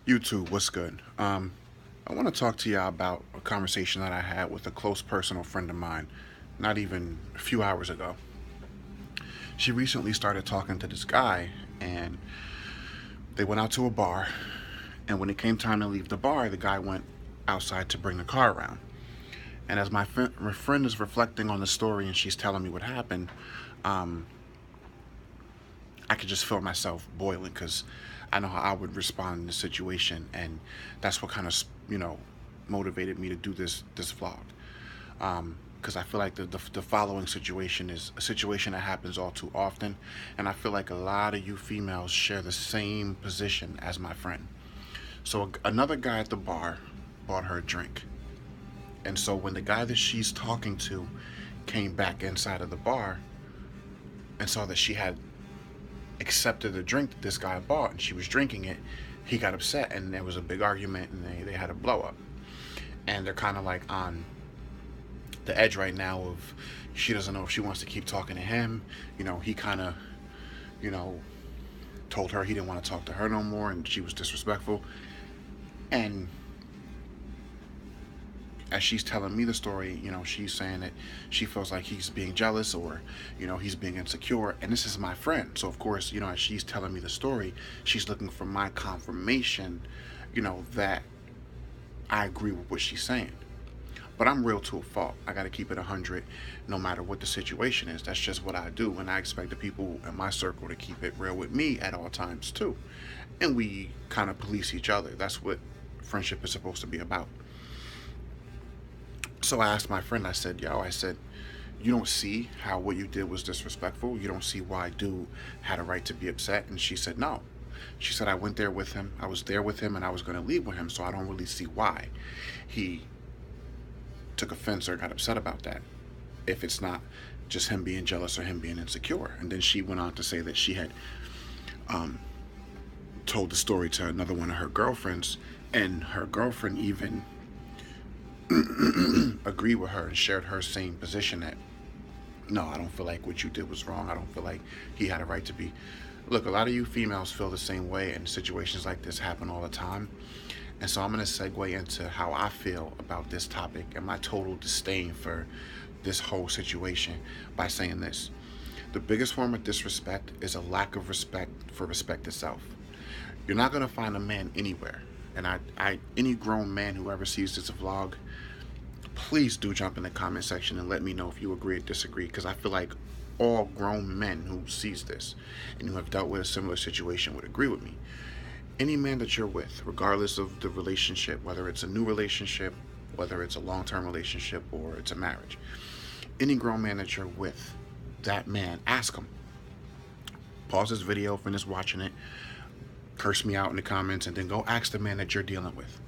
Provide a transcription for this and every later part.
YouTube, what's good? I want to talk to y'all about a conversation that I had with a close personal friend of mine, not even a few hours ago. She recently started talking to this guy, and they went out to a bar. And when it came time to leave the bar, the guy went outside to bring the car around. And as my friend is reflecting on the story and she's telling me what happened, um, I could just feel myself boiling because I know how I would respond in this situation, and that's what kind of motivated me to do this vlog. Because I feel like the following situation is a situation that happens all too often, and I feel like a lot of you females share the same position as my friend. So another guy at the bar bought her a drink, and so when the guy that she's talking to came back inside of the bar and saw that she had accepted the drink that this guy bought and she was drinking it, he got upset and there was a big argument and they had a blow up. And they're kind of like on the edge right now of she doesn't know if she wants to keep talking to him. He kind of, you know, told her he didn't want to talk to her no more and she was disrespectful. And as she's telling me the story, she's saying that she feels like he's being jealous or, he's being insecure. And this is my friend. So, of course, as she's telling me the story, she's looking for my confirmation, that I agree with what she's saying. But I'm real to a fault. I got to keep it 100 no matter what the situation is. That's just what I do. And I expect the people in my circle to keep it real with me at all times, too. And we kind of police each other. That's what friendship is supposed to be about. So I asked my friend, I said, you don't see how what you did was disrespectful? You don't see why dude had a right to be upset? And she said, no. She said, I went there with him. I was there with him and I was going to leave with him. So I don't really see why he took offense or got upset about that, if it's not just him being jealous or him being insecure. And then she went on to say that she had told the story to another one of her girlfriends, and her girlfriend even agreed with her and shared her same position that no, I don't feel like what you did was wrong. I don't feel like he had a right to be. Look, a lot of you females feel the same way, and situations like this happen all the time. And so I'm going to segue into how I feel about this topic and my total disdain for this whole situation by saying this. The biggest form of disrespect is a lack of respect for respect itself. You're not going to find a man anywhere. And any grown man who ever sees this vlog, please do jump in the comment section and let me know if you agree or disagree, because I feel like all grown men who sees this and who have dealt with a similar situation would agree with me. Any man that you're with, regardless of the relationship, whether it's a new relationship, whether it's a long-term relationship, or it's a marriage, any grown man that you're with, that man, ask him. Pause this video, finish watching it, curse me out in the comments, and then go ask the man that you're dealing with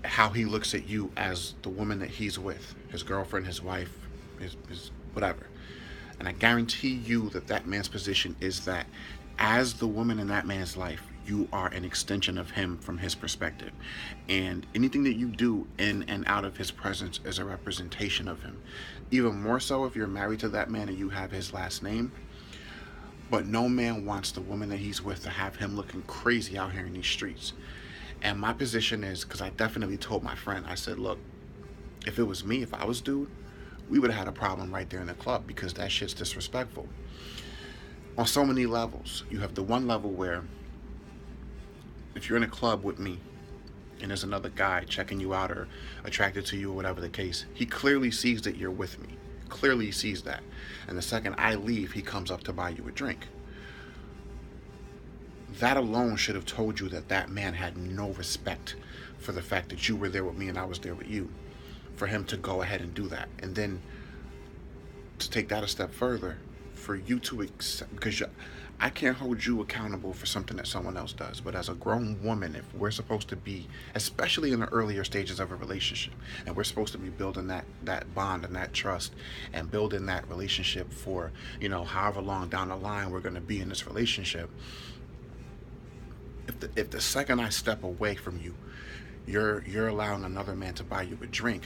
how he looks at you as the woman that he's with, his girlfriend, his wife, his whatever. And I guarantee you that that man's position is that as the woman in that man's life, you are an extension of him from his perspective. And anything that you do in and out of his presence is a representation of him. Even more so if you're married to that man and you have his last name. But no man wants the woman that he's with to have him looking crazy out here in these streets. And my position is, because I definitely told my friend, I said, look, if it was me, if I was dude, we would have had a problem right there in the club, because that shit's disrespectful. On so many levels. You have the one level where if you're in a club with me and there's another guy checking you out or attracted to you or whatever the case, he clearly sees that you're with me. Clearly sees that. And the second I leave, he comes up to buy you a drink. That alone should have told you that that man had no respect for the fact that you were there with me and I was there with you, for him to go ahead and do that. And then to take that a step further, for you to accept, because I can't hold you accountable for something that someone else does. But as a grown woman, if we're supposed to be, especially in the earlier stages of a relationship, and we're supposed to be building that bond and that trust and building that relationship for, however long down the line we're going to be in this relationship, if the second I step away from you, you're allowing another man to buy you a drink,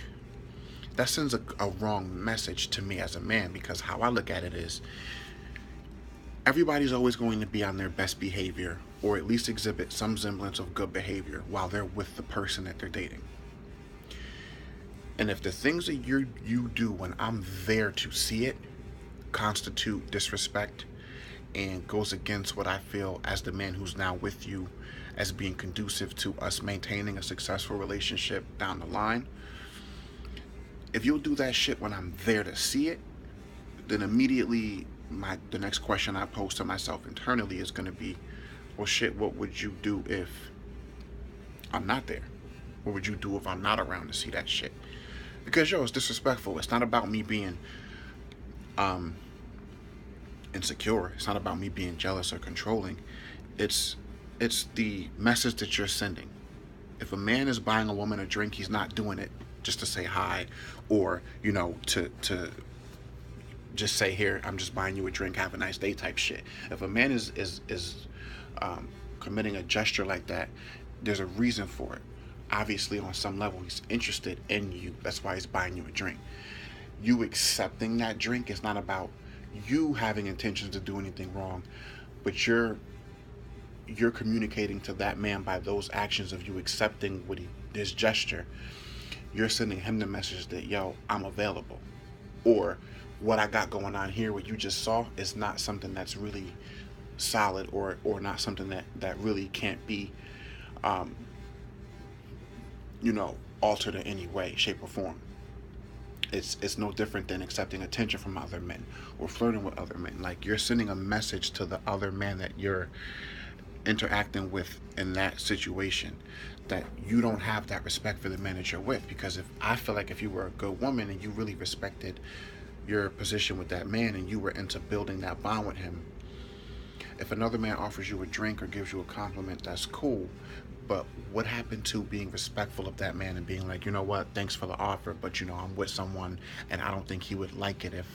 that sends a wrong message to me as a man, because how I look at it is, if it was me, if I was dude, we would have had a problem right there in the club, because that shit's disrespectful. On so many levels. You have the one level where if you're in a club with me and there's another guy checking you out or attracted to you or whatever the case, he clearly sees that you're with me. Clearly sees that. And the second I leave, he comes up to buy you a drink. That alone should have told you that that man had no respect for the fact that you were there with me and I was there with you, for him to go ahead and do that. And then to take that a step further, for you to accept, because I can't hold you accountable for something that someone else does. But as a grown woman, if we're supposed to be, especially in the earlier stages of a relationship, and we're supposed to be building that bond and that trust and building that relationship for, however long down the line we're going to be in this relationship, Everybody's always going to be on their best behavior, or at least exhibit some semblance of good behavior while they're with the person that they're dating. And if the things that you do when I'm there to see it constitute disrespect and goes against what I feel as the man who's now with you as being conducive to us maintaining a successful relationship down the line, if you'll do that shit when I'm there to see it, then immediately the next question I pose to myself internally is going to be, well, shit, what would you do if I'm not there? What would you do if I'm not around to see that shit? Because yo, it's disrespectful. It's not about me being um insecure. It's not about me being jealous or controlling. It's it's the message that you're sending. If a man is buying a woman a drink, he's not doing it just to say hi, or to just say, here, I'm just buying you a drink, have a nice day type shit. If a man is committing a gesture like that, there's a reason for it. Obviously, on some level, he's interested in you. That's why he's buying you a drink. You accepting that drink is not about you having intentions to do anything wrong, but you're communicating to that man by those actions of you accepting his gesture. You're sending him the message that, yo, I'm available, or what I got going on here, what you just saw, is not something that's really solid, or not something that really can't be um, altered in any way, shape, or form. It's no different than accepting attention from other men or flirting with other men. Like, you're sending a message to the other man that you're interacting with in that situation, that you don't have that respect for the man that you're with. Because if I feel like if you were a good woman and you really respected your position with that man and you were into building that bond with him, if another man offers you a drink or gives you a compliment, that's cool. But what happened to being respectful of that man and being like, you know what, thanks for the offer, but I'm with someone and I don't think he would like it if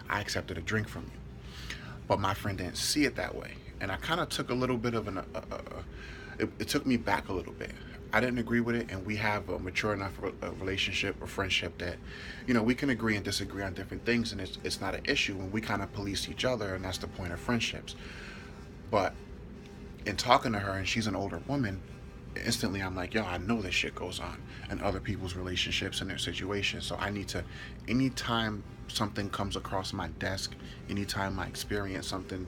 I accepted a drink from you. But my friend didn't see it that way. And I kind of took a little bit of it took me back a little bit. I didn't agree with it, and we have a mature enough relationship or friendship that, we can agree and disagree on different things, and it's not an issue, and we kind of police each other, and that's the point of friendships. But in talking to her, and she's an older woman, instantly I'm like, yo, I know this shit goes on in other people's relationships and their situations. So I need to, anytime something comes across my desk, anytime I experience something,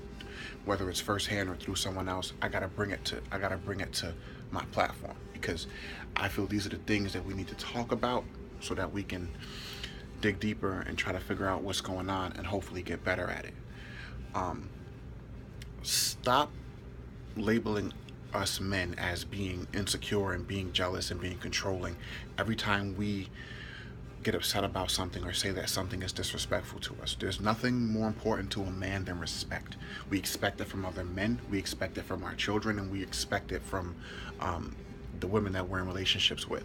whether it's firsthand or through someone else, I gotta bring it to my platform, because I feel these are the things that we need to talk about so that we can dig deeper and try to figure out what's going on and hopefully get better at it. Stop labeling us men as being insecure and being jealous and being controlling every time we get upset about something or say that something is disrespectful to us. There's nothing more important to a man than respect. We expect it from other men, we expect it from our children, and we expect it from the women that we're in relationships with.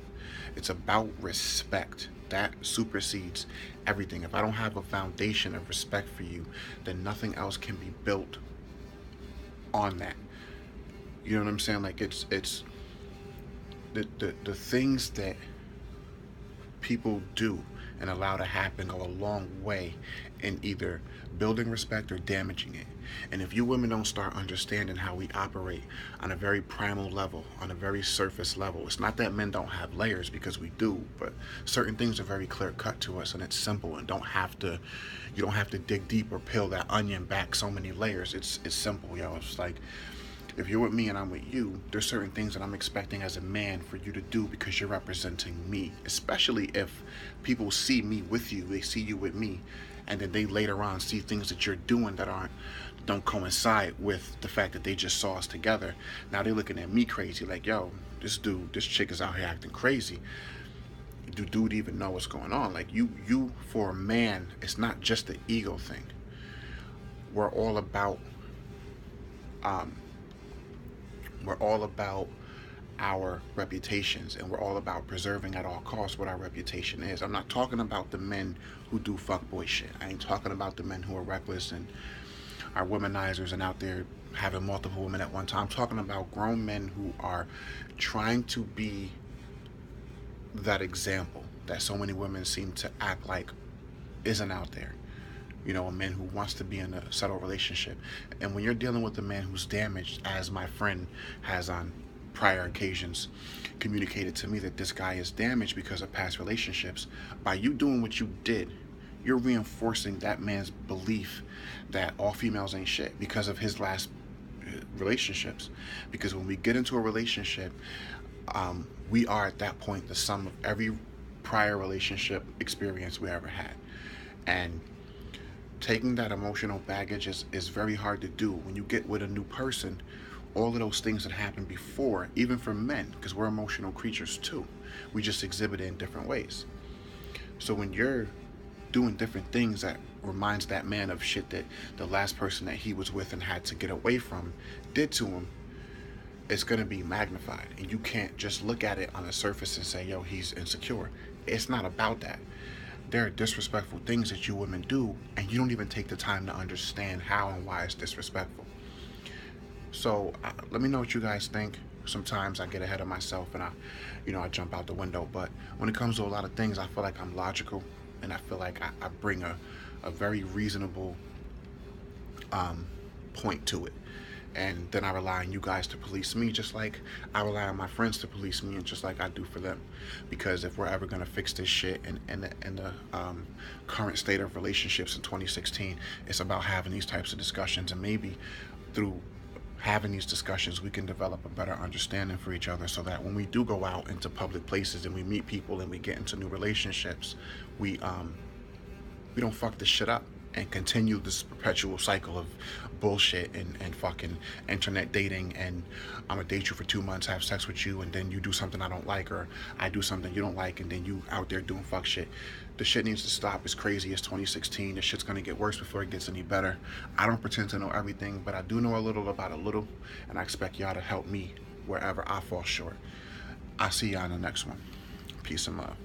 It's about respect. That supersedes everything. If I don't have a foundation of respect for you, then nothing else can be built on that. You know what I'm saying? Like, it's the things that people do and allow to happen go a long way in either building respect or damaging it. And if you women don't start understanding how we operate on a very primal level, on a very surface level, it's not that men don't have layers, because we do, but certain things are very clear cut to us, and it's simple, and you don't have to dig deep or peel that onion back so many layers. It's simple, yo. It's like, if you're with me and I'm with you, there's certain things that I'm expecting as a man for you to do because you're representing me. Especially if people see me with you, they see you with me, and then they later on see things that you're doing that don't coincide with the fact that they just saw us together. Now they're looking at me crazy, like, yo, this chick is out here acting crazy. Do dude even know what's going on? Like, you for a man, it's not just the ego thing. We're all about we're all about our reputations, and we're all about preserving at all costs what our reputation is. I'm not talking about the men who do fuckboy shit. I ain't talking about the men who are reckless and are womanizers and out there having multiple women at one time. I'm talking about grown men who are trying to be that example that so many women seem to act like isn't out there. a man who wants to be in a settled relationship. And when you're dealing with a man who's damaged, as my friend has on prior occasions communicated to me that this guy is damaged because of past relationships, by you doing what you did, you're reinforcing that man's belief that all females ain't shit because of his last relationships. Because when we get into a relationship, we are at that point the sum of every prior relationship experience we ever had. And taking that emotional baggage is very hard to do when you get with a new person. All of those things that happened before, even for men, because we're emotional creatures too, we just exhibit it in different ways. So when you're doing different things that reminds that man of shit that the last person that he was with and had to get away from did to him, it's going to be magnified. And you can't just look at it on the surface and say, yo, he's insecure. It's not about that. There are disrespectful things that you women do, and you don't even take the time to understand how and why it's disrespectful. So let me know what you guys think. Sometimes I get ahead of myself and I jump out the window. But when it comes to a lot of things, I feel like I'm logical, and I feel like I bring a very reasonable point to it. And then I rely on you guys to police me, just like I rely on my friends to police me, and just like I do for them. Because if we're ever gonna fix this shit in the current state of relationships in 2016, it's about having these types of discussions, and maybe through having these discussions we can develop a better understanding for each other, so that when we do go out into public places and we meet people and we get into new relationships, we don't fuck this shit up and continue this perpetual cycle of bullshit and fucking internet dating, and I'm gonna date you for 2 months, have sex with you, and then you do something I don't like, or I do something you don't like, and then you out there doing fuck shit. The shit needs to stop. It's crazy. It's 2016. This shit's gonna get worse before it gets any better. I don't pretend to know everything, but I do know a little about a little, and I expect y'all to help me wherever I fall short. I'll see y'all in the next one. Peace and love.